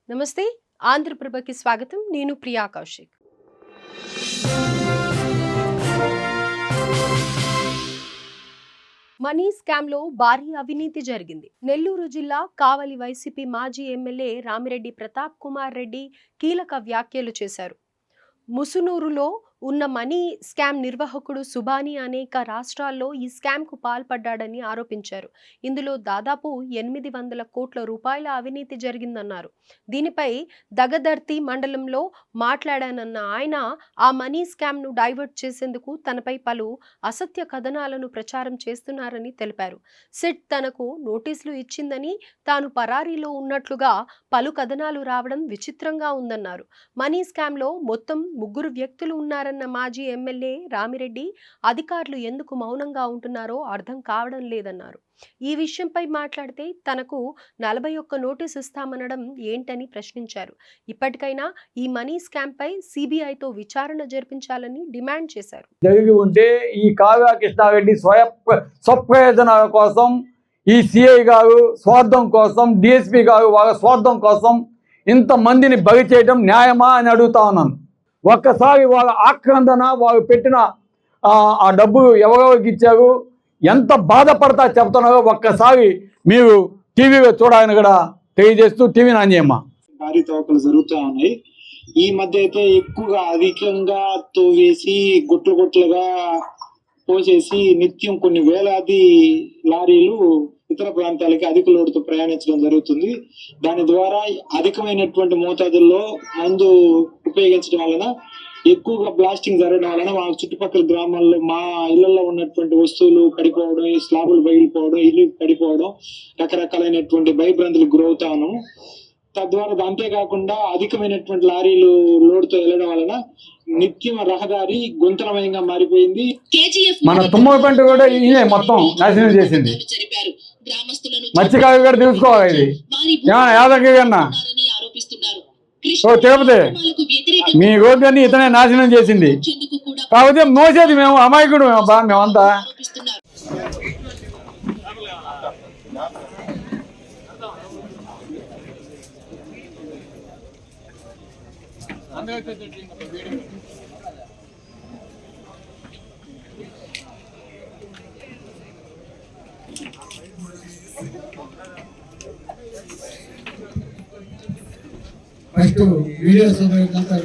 నమస్తే ఆంధ్రప్రభకి స్వాగతం. నేను ప్రియా కౌశిక్. మనీ స్కామ్ లో భారీ అవినీతి జరిగింది. నెల్లూరు జిల్లా కావలి వైసీపీ మాజీ ఎమ్మెల్యే రామిరెడ్డి ప్రతాప్ కుమార్ రెడ్డి కీలక వ్యాఖ్యలు చేశారు. ముసునూరులో ఉన్న మనీ స్కామ్ నిర్వాహకుడు సుబానీ అనేక రాష్ట్రాల్లో ఈ స్కామ్ కు పాల్పడ్డాడని ఆరోపించారు. ఇందులో దాదాపు 800 కోట్ల రూపాయల అవినీతి జరిగిందన్నారు. దీనిపై దగదర్తి మండలంలో మాట్లాడానన్న ఆయన ఆ మనీ స్కామ్ ను డైవర్ట్ చేసేందుకు తనపై పలు అసత్య కథనాలను ప్రచారం చేస్తున్నారని తెలిపారు. సిట్ తనకు నోటీసులు ఇచ్చిందని, తాను పరారీలో ఉన్నట్లుగా పలు కథనాలు రావడం విచిత్రంగా ఉందన్నారు. మనీ స్కామ్ లో మొత్తం 3 వ్యక్తులు ఉన్నారన్న మాజీ ఎమ్మెల్యే రామిరెడ్డి అధికారులు ఎందుకు మౌనంగా ఉంటున్నారో అర్థం కావడం లేదన్నారు. ఈ విషయంపై మాట్లాడితే తనకు 41 నోటీసు ఇస్తామనడం ఏంటని ప్రశ్నించారు. ఇప్పటికైనా ఈ మనీ స్కామ్ పై సిబిఐతో విచారణ జరిపించాలని డిమాండ్ చేశారు. జరిగి ఉంటే ఈ కావ్య కృష్ణారెడ్డి స్వప్రయోజనాల కోసం, ఈ సిఐ గారు స్వార్థం కోసం, డిఎస్పీ గారు వాళ్ళ స్వార్థం కోసం ఇంతమందిని బలి చేయడం న్యాయమా అని అడుగుతా ఉన్నాను. ఒక్కసారి వాళ్ళ ఆక్రందన, వాళ్ళు పెట్టిన ఆ డబ్బులు ఎవరెవరికి ఇచ్చారు, ఎంత బాధపడతా చెప్తున్నారో ఒక్కసారి మీరు టీవీలో చూడాలని కూడా తెలియజేస్తూ టీవీని ఆన్ చేయమ్మా. భారీ తవ్వకాలు జరుగుతూ ఉన్నాయి. ఈ మధ్య అయితే ఎక్కువగా అధికంగా తోవేసి గుట్లుగా పోసేసి నిత్యం కొన్ని వేలాది లారీలు ఇతర ప్రాంతాలకి అధిక లోడుతో ప్రయాణించడం జరుగుతుంది. దాని ద్వారా అధికమైనటువంటి మోతాదుల్లో మందు ఉపయోగించడం వలన, ఎక్కువగా బ్లాస్టింగ్ జరగడం వలన మా చుట్టుపక్కల గ్రామాల్లో మా ఇళ్లలో ఉన్నటువంటి వస్తువులు పడిపోవడం, స్లాబులు పగిలిపోవడం, ఇల్లు పడిపోవడం, రకరకాలైనటువంటి భయభ్రాంతులకు గురవుతా ఉన్నాము. తద్వారా అంతేకాకుండా అధికమైనటువంటి లారీలు లోడుతో వెళ్ళడం వలన నిత్యం రహదారి గుంతరమయంగా మారిపోయింది. మన తుమ్మపంట కూడా ఈయనే మొత్తం నాశనం చేసింది. మత్స్యకారు కూడా తెలుసుకోవాలి. ఇది ఏమన్నా యాదగిరి అన్న ఓ తిరుపతి మీ రోడ్లన్నీ ఇతనే నాశనం చేసింది. కాకపోతే మోసేది మేము అమాయకుడు మేమంతా. ఫస్ట్ వీడియోస్ అంతా